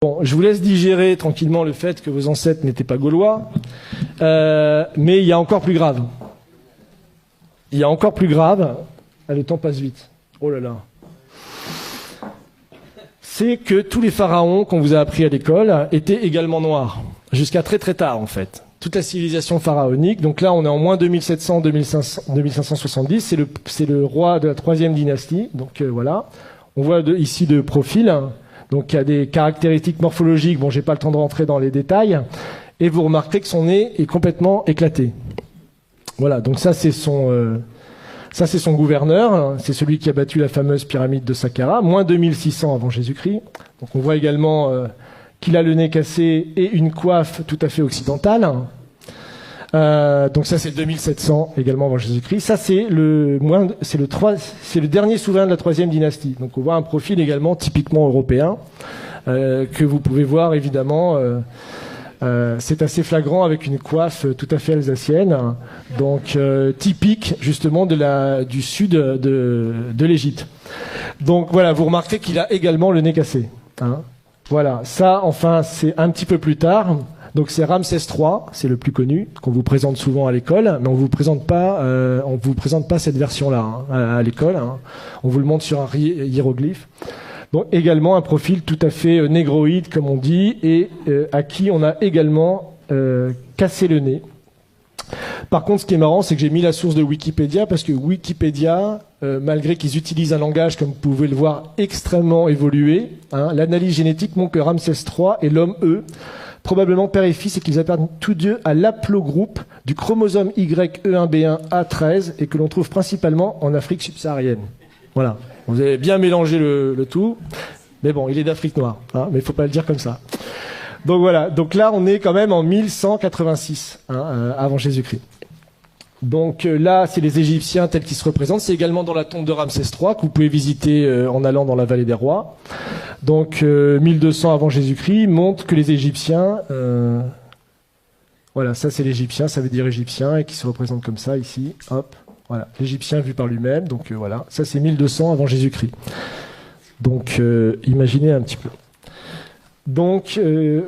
Bon, je vous laisse digérer tranquillement le fait que vos ancêtres n'étaient pas gaulois, mais il y a encore plus grave. Il y a encore plus grave. Ah, le temps passe vite. Oh là là. C'est que tous les pharaons qu'on vous a appris à l'école étaient également noirs, jusqu'à très très tard en fait. Toute la civilisation pharaonique, donc là on est en moins 2570, c'est le roi de la 3e dynastie, donc voilà. On voit ici de profil, donc il y a des caractéristiques morphologiques, bon j'ai pas le temps de rentrer dans les détails, et vous remarquerez que son nez est complètement éclaté. Voilà, donc ça c'est son gouverneur, c'est celui qui a battu la fameuse pyramide de Saqqara, moins 2600 avant Jésus-Christ. Donc on voit également qu'il a le nez cassé et une coiffe tout à fait occidentale. Donc ça c'est 2700 également avant Jésus-Christ. Ça c'est le dernier souverain de la 3e dynastie. Donc on voit un profil également typiquement européen que vous pouvez voir évidemment. C'est assez flagrant avec une coiffe tout à fait alsacienne, donc typique justement du sud de l'Égypte. Donc voilà, vous remarquez qu'il a également le nez cassé. Hein. Voilà, ça enfin c'est un petit peu plus tard. Donc c'est Ramsès III, c'est le plus connu, qu'on vous présente souvent à l'école, mais on vous présente pas cette version-là hein, à l'école. Hein. On vous le montre sur un hiéroglyphe. Donc également un profil tout à fait négroïde, comme on dit, et à qui on a également cassé le nez. Par contre, ce qui est marrant, c'est que j'ai mis la source de Wikipédia, parce que Wikipédia, malgré qu'ils utilisent un langage, comme vous pouvez le voir, extrêmement évolué, hein, l'analyse génétique montre que Ramsès III et l'homme E, probablement père et fils, et qu'ils appartiennent tous deux à l'aplogroupe du chromosome YE1B1A13, et que l'on trouve principalement en Afrique subsaharienne. Voilà. Vous avez bien mélangé le tout. Mais bon, il est d'Afrique noire. Hein, mais il ne faut pas le dire comme ça. Donc voilà. Donc là, on est quand même en 1186 hein, avant Jésus-Christ. Donc là, c'est les Égyptiens tels qu'ils se représentent. C'est également dans la tombe de Ramsès III que vous pouvez visiter en allant dans la vallée des rois. Donc 1200 avant Jésus-Christ montre que les Égyptiens... voilà, ça c'est l'Égyptien, ça veut dire Égyptien, et qui se représente comme ça ici. Hop. Voilà, l'Égyptien vu par lui-même, donc voilà, ça c'est 1200 avant Jésus-Christ. Donc imaginez un petit peu. Donc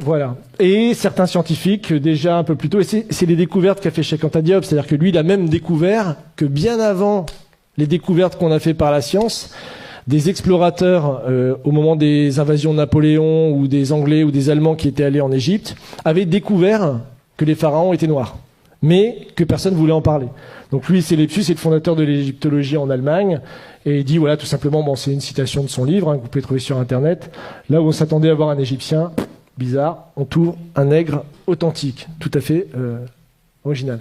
voilà. Et certains scientifiques, déjà un peu plus tôt, et c'est les découvertes qu'a fait Cheikh Anta Diop, c'est-à-dire que lui il a même découvert que bien avant les découvertes qu'on a fait par la science, des explorateurs au moment des invasions de Napoléon ou des Anglais ou des Allemands qui étaient allés en Égypte, avaient découvert que les pharaons étaient noirs, mais que personne ne voulait en parler. Donc lui, c'est Lepsius, c'est le fondateur de l'égyptologie en Allemagne, et il dit, voilà, tout simplement, bon, c'est une citation de son livre, hein, que vous pouvez trouver sur Internet, là où on s'attendait à voir un Égyptien, bizarre, on trouve un nègre authentique, tout à fait original.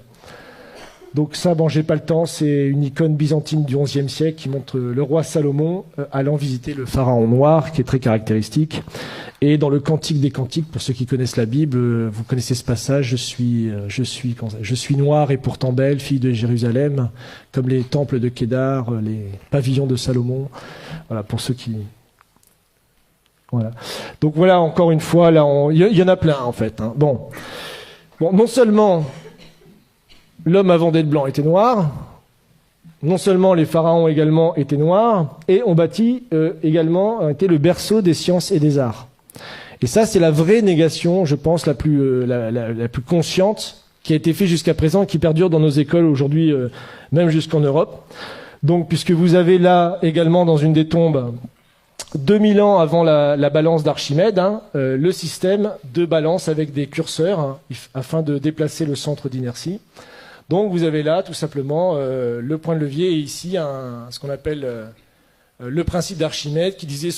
Donc ça, bon, j'ai pas le temps, c'est une icône byzantine du XIe siècle qui montre le roi Salomon allant visiter le pharaon noir, qui est très caractéristique. Et dans le Cantique des Cantiques, pour ceux qui connaissent la Bible, vous connaissez ce passage, je suis noir et pourtant belle, fille de Jérusalem, comme les temples de Kédar, les pavillons de Salomon. Voilà, pour ceux qui... Voilà. Donc voilà, encore une fois, là, il y en a plein, en fait. Hein. Bon, non seulement l'homme avant d'être blanc était noir, non seulement les pharaons également étaient noirs, et on bâtit également, était le berceau des sciences et des arts. Et ça, c'est la vraie négation, je pense, la plus consciente qui a été faite jusqu'à présent et qui perdure dans nos écoles aujourd'hui, même jusqu'en Europe. Donc, puisque vous avez là également dans une des tombes, 2000 ans avant la balance d'Archimède, hein, le système de balance avec des curseurs hein, afin de déplacer le centre d'inertie. Donc, vous avez là tout simplement le point de levier et ici ce qu'on appelle... le principe d'Archimède qui disait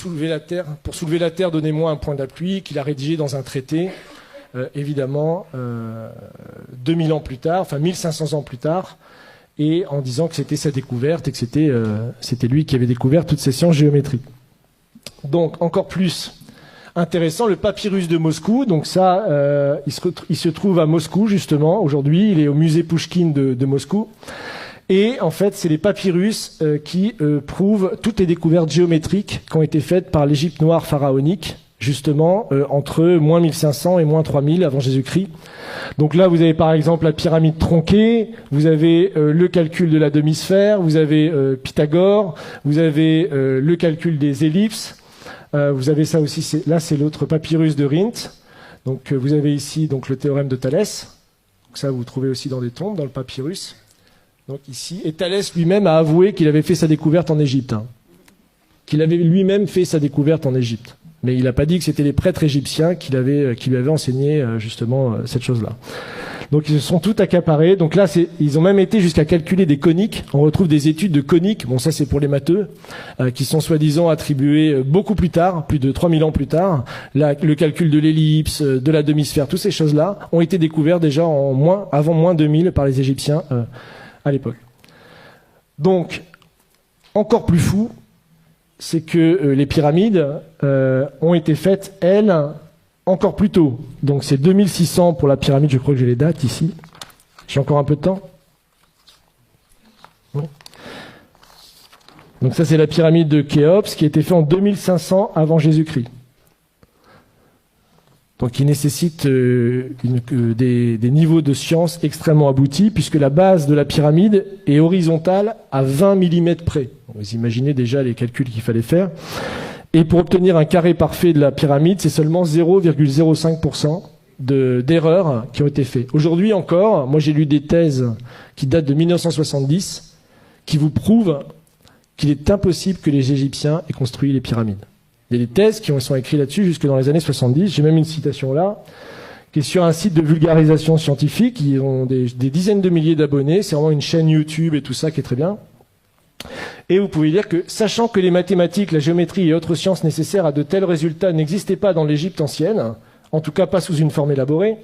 pour soulever la Terre, donnez-moi un point d'appui, qu'il a rédigé dans un traité, évidemment, 2000 ans plus tard, enfin 1500 ans plus tard, et en disant que c'était sa découverte et que c'était lui qui avait découvert toutes ces sciences géométriques. Donc, encore plus intéressant, le papyrus de Moscou, donc ça, il se trouve à Moscou, justement, aujourd'hui, il est au musée Pouchkine de Moscou. Et en fait, c'est les papyrus qui prouvent toutes les découvertes géométriques qui ont été faites par l'Égypte noire pharaonique, justement, entre moins 1500 et moins 3000 avant Jésus-Christ. Donc là, vous avez par exemple la pyramide tronquée, vous avez le calcul de la demi-sphère, vous avez Pythagore, vous avez le calcul des ellipses, Vous avez ça aussi, là c'est l'autre papyrus de Rhind. Donc vous avez ici donc, le théorème de Thalès. Donc, ça vous trouvez aussi dans des tombes, dans le papyrus. Donc ici, et Thalès lui-même a avoué qu'il avait fait sa découverte en Égypte. Hein. Qu'il avait lui-même fait sa découverte en Égypte. Mais il n'a pas dit que c'était les prêtres égyptiens qui lui avaient enseigné justement cette chose-là. Donc ils se sont tout accaparés. Donc là, ils ont même été jusqu'à calculer des coniques. On retrouve des études de coniques, bon ça c'est pour les matheux, qui sont soi-disant attribuées beaucoup plus tard, plus de 3000 ans plus tard. Le calcul de l'ellipse, de la demi-sphère, toutes ces choses-là ont été découvertes déjà avant moins 2000 par les Égyptiens à l'époque. Donc, encore plus fou, c'est que les pyramides ont été faites, elles, encore plus tôt. Donc c'est 2600 pour la pyramide, je crois que j'ai les dates ici. J'ai encore un peu de temps. Oui. Donc ça c'est la pyramide de Khéops qui a été faite en 2500 avant Jésus-Christ. Donc qui nécessite des niveaux de science extrêmement aboutis puisque la base de la pyramide est horizontale à 20 mm près. Vous imaginez déjà les calculs qu'il fallait faire. Et pour obtenir un carré parfait de la pyramide, c'est seulement 0,05% d'erreurs qui ont été faites. Aujourd'hui encore, moi j'ai lu des thèses qui datent de 1970 qui vous prouvent qu'il est impossible que les Égyptiens aient construit les pyramides. Il y a des thèses qui sont écrites là-dessus jusque dans les années 70. J'ai même une citation là, qui est sur un site de vulgarisation scientifique. Ils ont des dizaines de milliers d'abonnés. C'est vraiment une chaîne YouTube et tout ça qui est très bien. Et vous pouvez lire que, sachant que les mathématiques, la géométrie et autres sciences nécessaires à de tels résultats n'existaient pas dans l'Égypte ancienne, en tout cas pas sous une forme élaborée,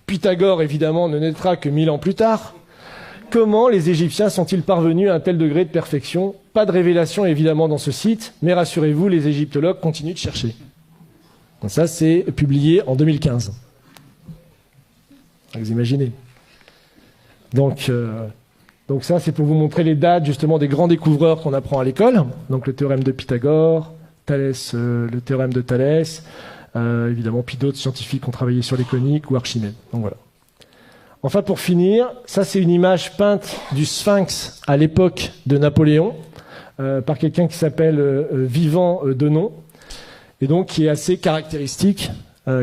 Pythagore évidemment ne naîtra que 1000 ans plus tard, comment les Égyptiens sont-ils parvenus à un tel degré de perfection? Pas de révélation évidemment dans ce site, mais rassurez-vous, les égyptologues continuent de chercher. Donc ça c'est publié en 2015. Vous imaginez. Donc ça, c'est pour vous montrer les dates justement des grands découvreurs qu'on apprend à l'école. Donc le théorème de Pythagore, Thalès, le théorème de Thalès, évidemment, puis d'autres scientifiques qui ont travaillé sur les coniques ou Archimède. Donc voilà. Enfin, pour finir, ça c'est une image peinte du Sphinx à l'époque de Napoléon par quelqu'un qui s'appelle Vivant Denon, et donc qui est assez caractéristique,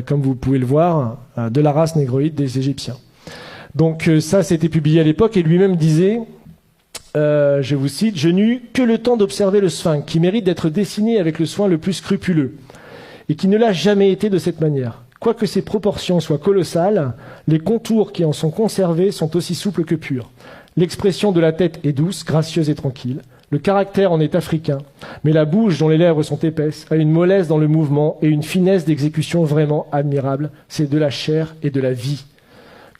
comme vous pouvez le voir, de la race négroïde des Égyptiens. Donc ça, c'était publié à l'époque, et lui-même disait, je vous cite, « Je n'eus que le temps d'observer le Sphinx, qui mérite d'être dessiné avec le soin le plus scrupuleux, et qui ne l'a jamais été de cette manière. Quoique ses proportions soient colossales, les contours qui en sont conservés sont aussi souples que purs. L'expression de la tête est douce, gracieuse et tranquille. Le caractère en est africain, mais la bouche dont les lèvres sont épaisses a une mollesse dans le mouvement et une finesse d'exécution vraiment admirable. C'est de la chair et de la vie.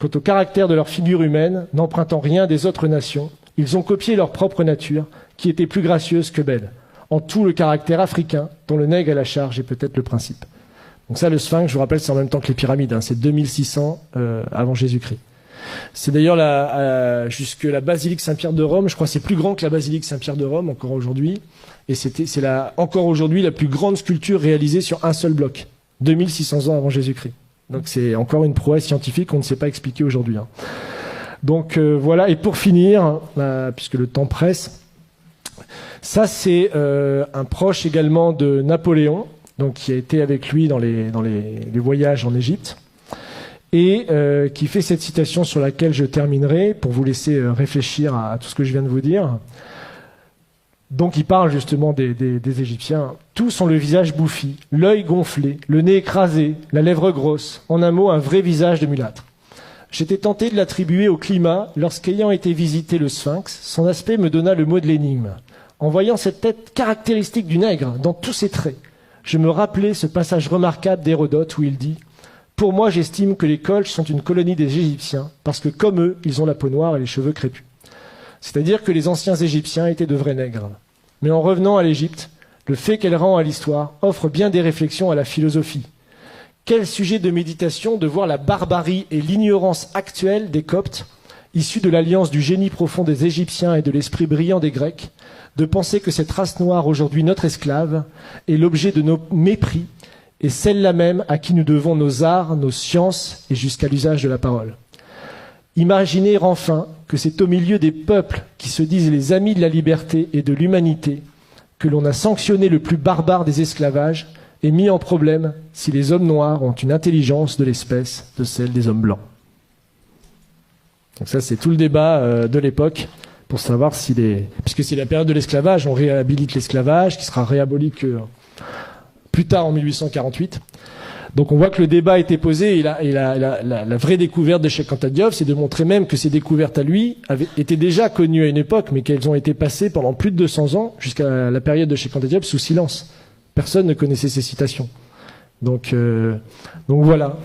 Quant au caractère de leur figure humaine, n'empruntant rien des autres nations, ils ont copié leur propre nature, qui était plus gracieuse que belle. En tout le caractère africain, dont le nègre est la charge et peut-être le principe. » Donc ça, le Sphinx, je vous rappelle, c'est en même temps que les pyramides, hein, c'est 2600 avant Jésus-Christ. C'est d'ailleurs jusque la basilique Saint-Pierre de Rome, je crois que c'est plus grand que la basilique Saint-Pierre de Rome encore aujourd'hui, et c'est encore aujourd'hui la plus grande sculpture réalisée sur un seul bloc, 2600 ans avant Jésus-Christ. Donc c'est encore une prouesse scientifique qu'on ne sait pas expliquer aujourd'hui. Hein. Donc voilà, et pour finir, puisque le temps presse, ça c'est un proche également de Napoléon, donc qui a été avec lui dans les voyages en Égypte, et qui fait cette citation sur laquelle je terminerai pour vous laisser réfléchir à tout ce que je viens de vous dire. Donc il parle justement des Égyptiens. Tous ont le visage bouffi, l'œil gonflé, le nez écrasé, la lèvre grosse, en un mot un vrai visage de mulâtre. J'étais tenté de l'attribuer au climat lorsqu'ayant été visiter le Sphinx, son aspect me donna le mot de l'énigme. En voyant cette tête caractéristique du nègre dans tous ses traits, je me rappelais ce passage remarquable d'Hérodote où il dit « Pour moi, j'estime que les Colches sont une colonie des Égyptiens, parce que comme eux, ils ont la peau noire et les cheveux crépus. » C'est-à-dire que les anciens Égyptiens étaient de vrais nègres. Mais en revenant à l'Égypte, le fait qu'elle rend à l'histoire offre bien des réflexions à la philosophie. Quel sujet de méditation de voir la barbarie et l'ignorance actuelle des Coptes, issus de l'alliance du génie profond des Égyptiens et de l'esprit brillant des Grecs, de penser que cette race noire, aujourd'hui notre esclave, est l'objet de nos mépris, et celle-là même à qui nous devons nos arts, nos sciences et jusqu'à l'usage de la parole. Imaginez enfin que c'est au milieu des peuples qui se disent les amis de la liberté et de l'humanité que l'on a sanctionné le plus barbare des esclavages est mis en problème si les hommes noirs ont une intelligence de l'espèce de celle des hommes blancs. Donc ça, c'est tout le débat de l'époque pour savoir si puisque c'est la période de l'esclavage, on réhabilite l'esclavage qui sera réaboli que plus tard en 1848. Donc on voit que le débat a été posé et la vraie découverte de Cheikh Anta Diop, c'est de montrer même que ces découvertes à lui étaient déjà connues à une époque, mais qu'elles ont été passées pendant plus de 200 ans, jusqu'à la période de Cheikh Anta Diop, sous silence. Personne ne connaissait ces citations. Donc voilà.